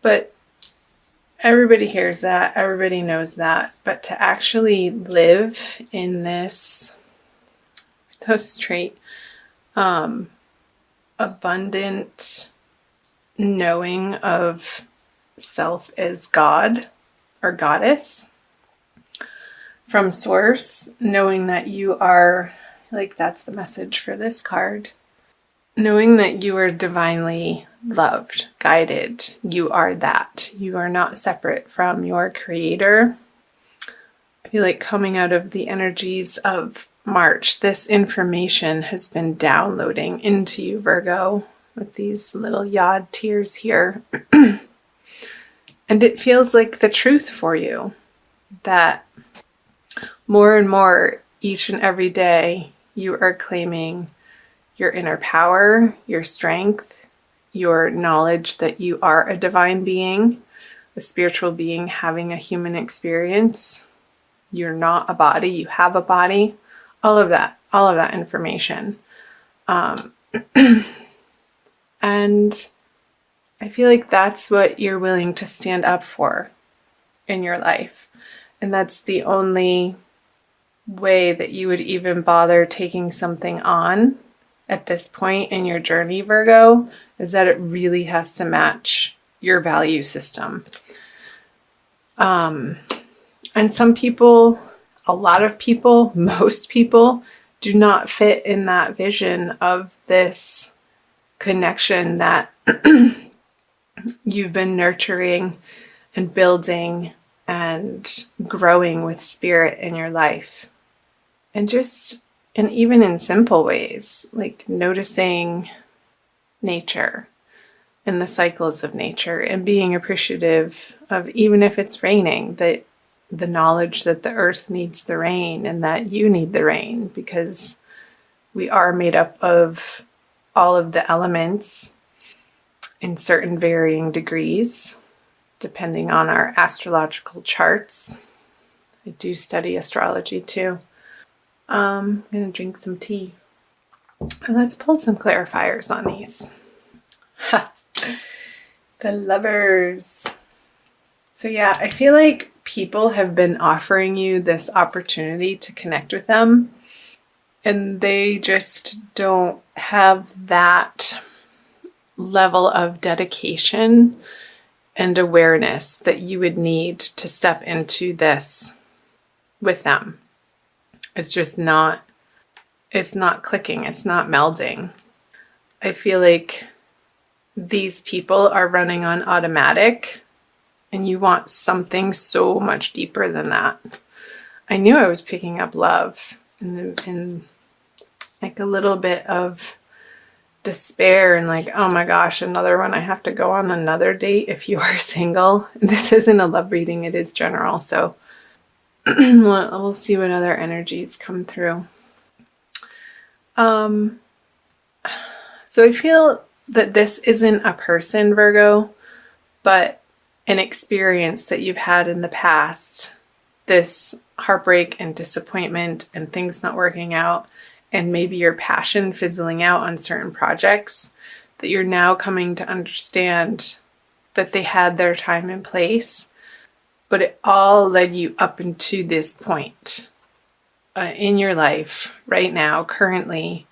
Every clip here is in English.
But everybody hears that, everybody knows that, but to actually live in this straight, abundant knowing of self as God or goddess from source, knowing that you are, like, that's the message for this card, knowing that you are divinely loved, guided. You are that. You are not separate from your creator. I feel like coming out of the energies of March, this information has been downloading into you, Virgo, with these little yod tears here. And it feels like the truth for you, that more and more each and every day you are claiming your inner power, your strength, your knowledge that you are a divine being, a spiritual being having a human experience. You're not a body, you have a body. All of that information. And I feel like that's what you're willing to stand up for in your life. And that's the only way that you would even bother taking something on at this point in your journey, Virgo, is that it really has to match your value system. And some people, a lot of people, most people do not fit in that vision of this connection that you've been nurturing and building and growing with spirit in your life. And even in simple ways, like noticing nature and the cycles of nature and being appreciative of, even if it's raining, that the knowledge that the earth needs the rain and that you need the rain, because we are made up of all of the elements in certain varying degrees, depending on our astrological charts. I do study astrology too. I'm going to drink some tea. And let's pull some clarifiers on these. The Lovers. So yeah, I feel like people have been offering you this opportunity to connect with them, and they just don't have that level of dedication and awareness that you would need to step into this with them. It's just not, it's not clicking, it's not melding. I feel like these people are running on automatic, and you want something so much deeper than that. I knew I was picking up love and like a little bit of despair and like, oh my gosh, another one. I have to go on another date if you are single. This isn't a love reading, it is general. So we'll see what other energies come through. So I feel that this isn't a person, Virgo, but an experience that you've had in the past. This heartbreak and disappointment and things not working out, and maybe your passion fizzling out on certain projects, that you're now coming to understand that they had their time and place, but it all led you up into this point in your life right now, currently,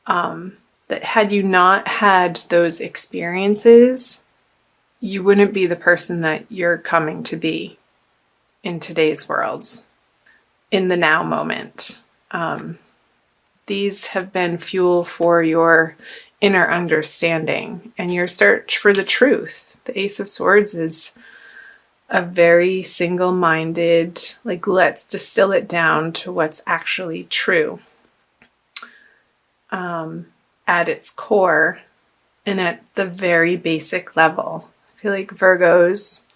that had you not had those experiences, you wouldn't be the person that you're coming to be in today's world, in the now moment. These have been fuel for your inner understanding and your search for the truth. The Ace of Swords is a very single-minded, like, let's distill it down to what's actually true at its core and at the very basic level. I feel like Virgos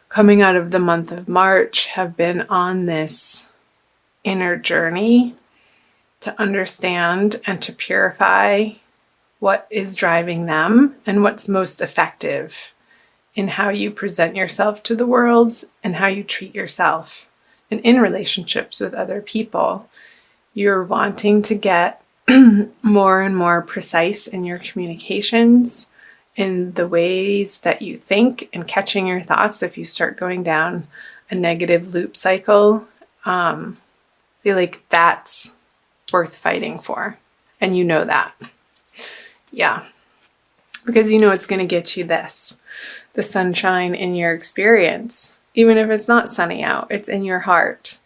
coming out of the month of March have been on this inner journey to understand and to purify what is driving them and what's most effective in how you present yourself to the world and how you treat yourself. And in relationships with other people, you're wanting to get more and more precise in your communications in the ways that you think and catching your thoughts if you start going down a negative loop cycle. I feel like that's worth fighting for. And you know that. Yeah. Because you know it's going to get you this, the sunshine in your experience. Even if it's not sunny out, it's in your heart.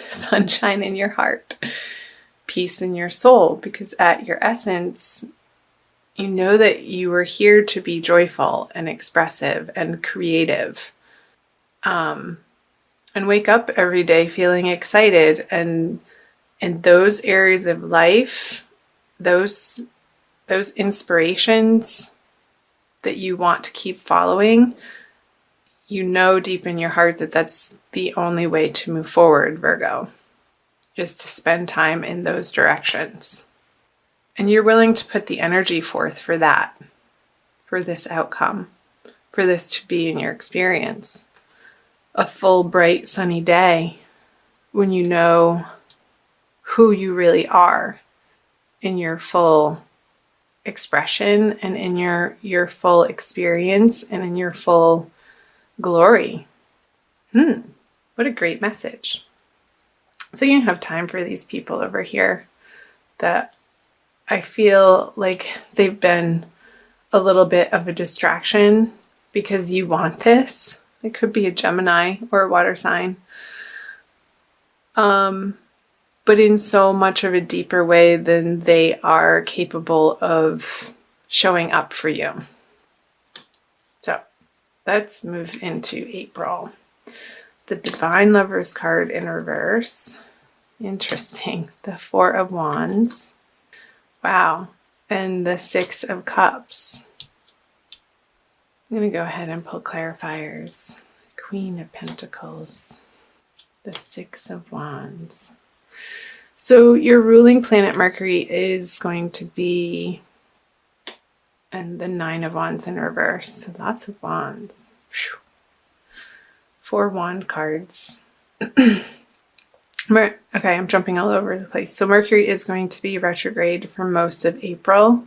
Sunshine in your heart. Peace in your soul. Because at your essence, you know that you were here to be joyful and expressive and creative. And wake up every day feeling excited. And in those areas of life, those inspirations that you want to keep following, you know deep in your heart that that's the only way to move forward, Virgo, is to spend time in those directions. And you're willing to put the energy forth for that, for this outcome, for this to be in your experience. A full, bright, sunny day when you know who you really are in your full expression and in your full experience and in your full glory. What a great message. So you have time for these people over here that I feel like they've been a little bit of a distraction because you want this. It could be a Gemini or a water sign. But in so much of a deeper way than they are capable of showing up for you. So let's move into April. The Divine Lovers card in reverse. Interesting. The Four of Wands. Wow. And the Six of Cups. I'm going to go ahead and pull clarifiers. Queen of Pentacles. The Six of Wands. So your ruling planet Mercury is going to be, and the Nine of Wands in reverse. So lots of wands. Whew. 4 wand cards. Okay, I'm jumping all over the place. So Mercury is going to be retrograde for most of April.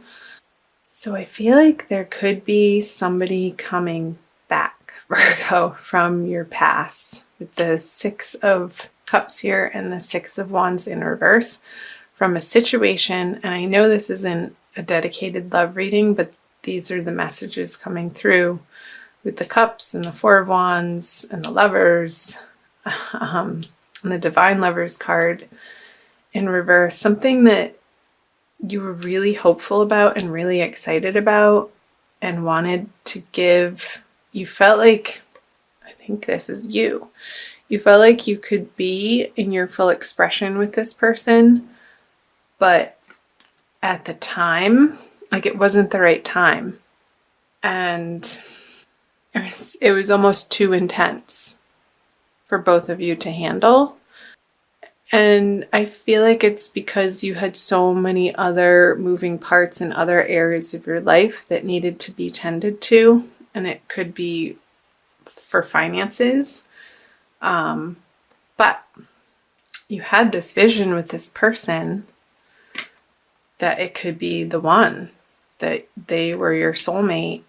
So I feel like there could be somebody coming back, Virgo, from your past with the Six of Cups here and the Six of Wands in reverse from a situation. And I know this isn't a dedicated love reading, but these are the messages coming through with the Cups and the Four of Wands and the Lovers and the Divine Lovers card in reverse. Something that you were really hopeful about and really excited about and wanted to give. You felt like, I think this is you. You felt like you could be in your full expression with this person, but at the time, like it wasn't the right time. And it was almost too intense for both of you to handle. And I feel like it's because you had so many other moving parts in other areas of your life that needed to be tended to. And it could be for finances. But you had this vision with this person that it could be the one, that they were your soulmate.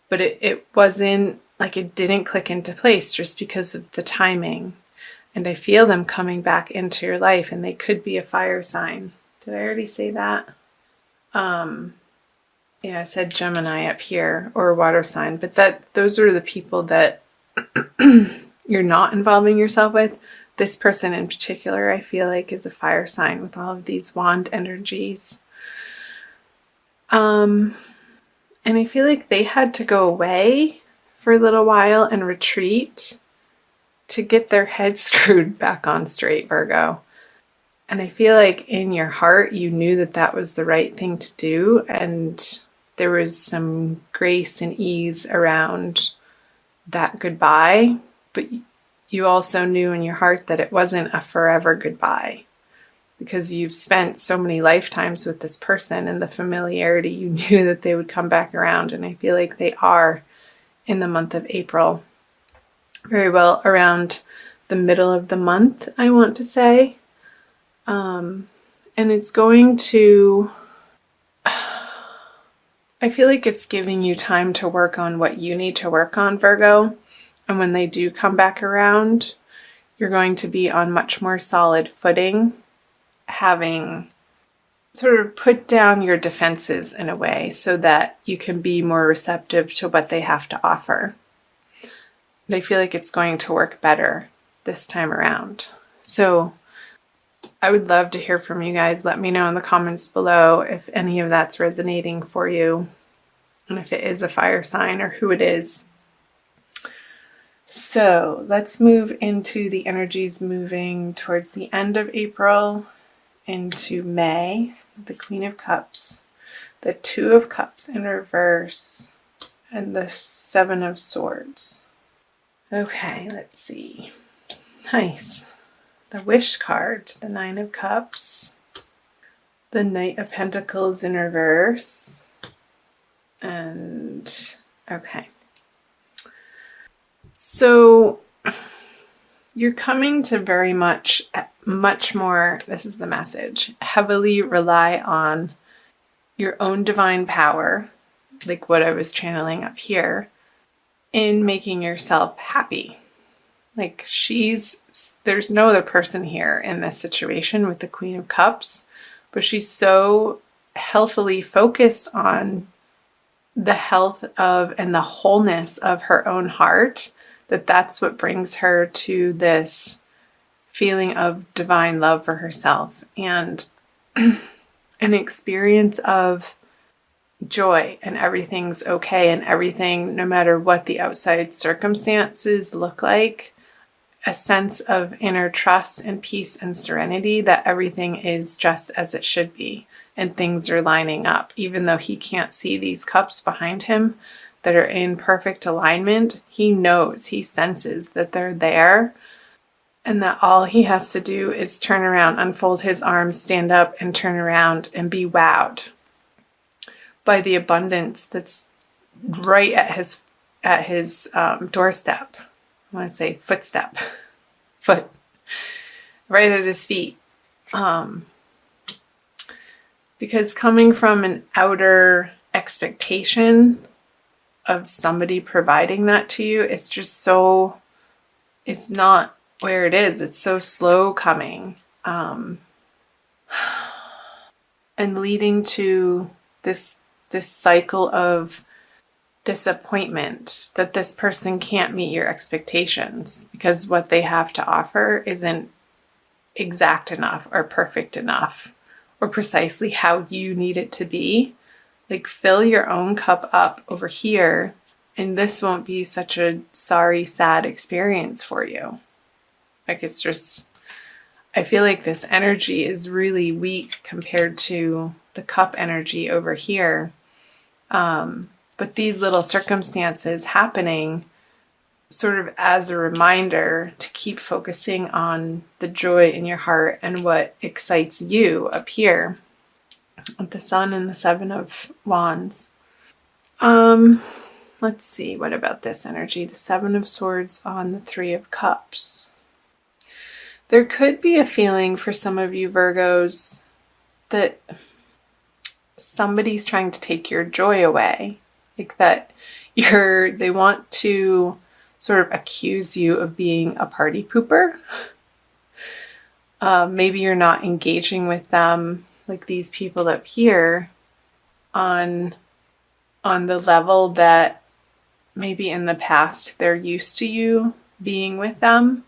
But it wasn't like, it didn't click into place just because of the timing. And I feel them coming back into your life, and they could be a fire sign. Did I already say that? Yeah, I said Gemini up here, or a water sign, but those are the people that you're not involving yourself with. This person in particular, I feel like, is a fire sign with all of these wand energies. And I feel like they had to go away for a little while and retreat to get their head screwed back on straight, Virgo. And I feel like in your heart, you knew that that was the right thing to do. And there was some grace and ease around that goodbye. But you also knew in your heart that it wasn't a forever goodbye, because you've spent so many lifetimes with this person, and the familiarity, you knew that they would come back around. And I feel like they are in the month of April. Very well around the middle of the month, I want to say. And it's going to I feel like it's giving you time to work on what you need to work on, Virgo. And when they do come back around, you're going to be on much more solid footing, having sort of put down your defenses in a way so that you can be more receptive to what they have to offer. And I feel like it's going to work better this time around. So I would love to hear from you guys. Let me know in the comments below if any of that's resonating for you and if it is a fire sign or who it is. So let's move into the energies moving towards the end of April into May. The Queen of Cups, the Two of Cups in reverse, and the Seven of Swords. Okay, let's see. Nice. The Wish card, the Nine of Cups, the Knight of Pentacles in reverse, and okay. So you're coming to very much more, this is the message, heavily rely on your own divine power, like what I was channeling up here, in making yourself happy. Like there's no other person here in this situation with the Queen of Cups, but she's so healthily focused on the health of and the wholeness of her own heart that's what brings her to this feeling of divine love for herself and an experience of joy and everything's okay and everything, no matter what the outside circumstances look like, a sense of inner trust and peace and serenity that everything is just as it should be and things are lining up. Even though he can't see these cups behind him that are in perfect alignment, he knows, he senses that they're there and that all he has to do is turn around, unfold his arms, stand up and turn around and be wowed by the abundance that's right at his doorstep. I want to say foot, right at his feet. Because coming from an outer expectation of somebody providing that to you, it's just so, it's not where it is. It's so slow coming. And leading to this cycle of disappointment that this person can't meet your expectations because what they have to offer isn't exact enough or perfect enough or precisely how you need it to be. Like, fill your own cup up over here and this won't be such a sorry, sad experience for you. Like, it's just, I feel like this energy is really weak compared to the cup energy over here. But these little circumstances happening sort of as a reminder to keep focusing on the joy in your heart and what excites you up here with the Sun and the Seven of Wands. Let's see, what about this energy? The Seven of Swords on the Three of Cups. There could be a feeling for some of you Virgos that somebody's trying to take your joy away. Like that they want to sort of accuse you of being a party pooper. Maybe you're not engaging with them, like these people up here, on the level that maybe in the past they're used to you being with them.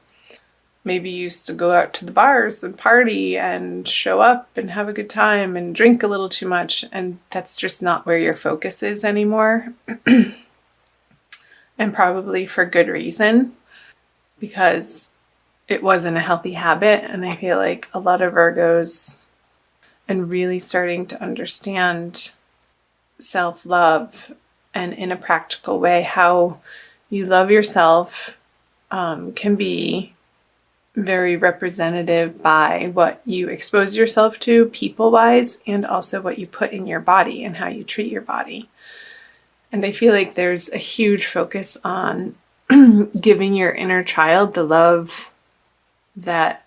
Maybe you used to go out to the bars and party and show up and have a good time and drink a little too much, and that's just not where your focus is anymore. And probably for good reason, because it wasn't a healthy habit. And I feel like a lot of Virgos, and really starting to understand self-love and in a practical way how you love yourself, can be very representative by what you expose yourself to people-wise, and also what you put in your body and how you treat your body. And I feel like there's a huge focus on giving your inner child the love that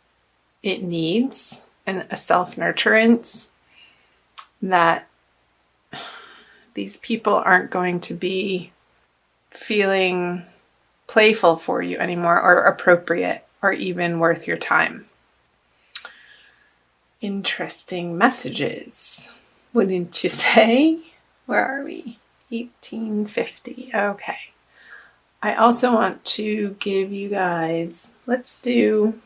it needs and a self-nurturance that These people aren't going to be feeling playful for you anymore, or appropriate, or even worth your time. Interesting messages, wouldn't you say? Where are we? 1850. Okay. I also want to give you guys, let's do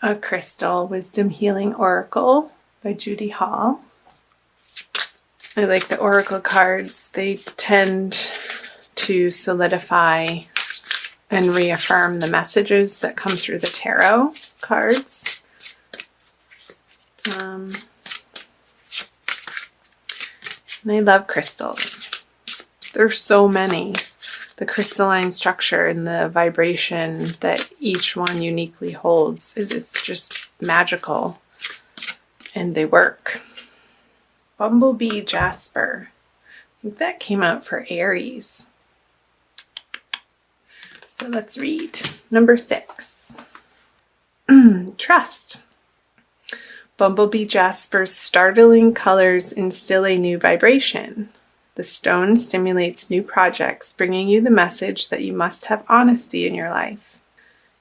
a crystal wisdom healing oracle by Judy Hall. I like the oracle cards. They tend to solidify and reaffirm the messages that come through the tarot cards. And I love crystals. There's so many. The crystalline structure and the vibration that each one uniquely holds is just magical, and they work. Bumblebee Jasper. I think that came out for Aries. So let's read. Number 6. Trust. Bumblebee Jasper's startling colors instill a new vibration. The stone stimulates new projects, bringing you the message that you must have honesty in your life.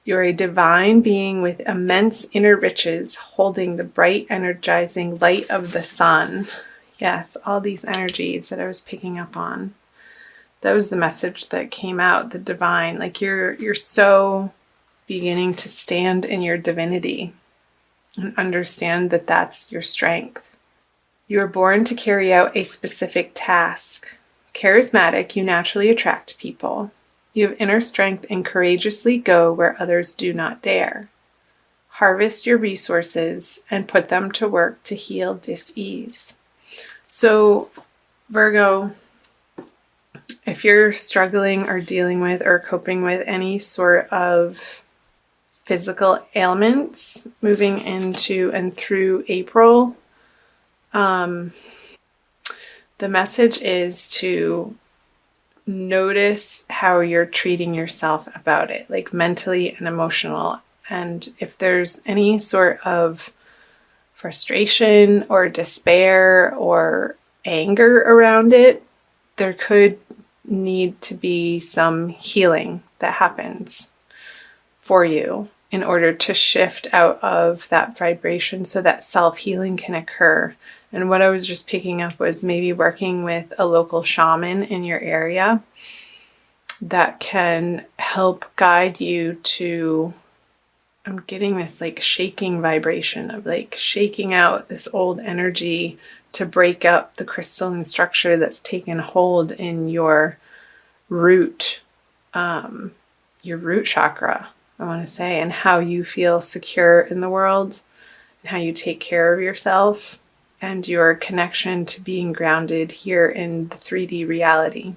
You're a divine being with immense inner riches, holding the bright, energizing light of the sun. Yes, all these energies that I was picking up on. That was the message that came out, the divine. Like you're so beginning to stand in your divinity and understand that that's your strength. You are born to carry out a specific task. Charismatic, you naturally attract people. You have inner strength and courageously go where others do not dare. Harvest your resources and put them to work to heal dis-ease. So, Virgo, if you're struggling or dealing with or coping with any sort of physical ailments moving into and through April, the message is to notice how you're treating yourself about it, like mentally and emotional. And if there's any sort of frustration or despair or anger around it, there could need to be some healing that happens for you in order to shift out of that vibration so that self-healing can occur. And what I was just picking up was maybe working with a local shaman in your area that can help guide you to, I'm getting this like shaking vibration of like shaking out this old energy to break up the crystalline structure that's taken hold in your root chakra, I want to say, and how you feel secure in the world and how you take care of yourself and your connection to being grounded here in the 3D reality.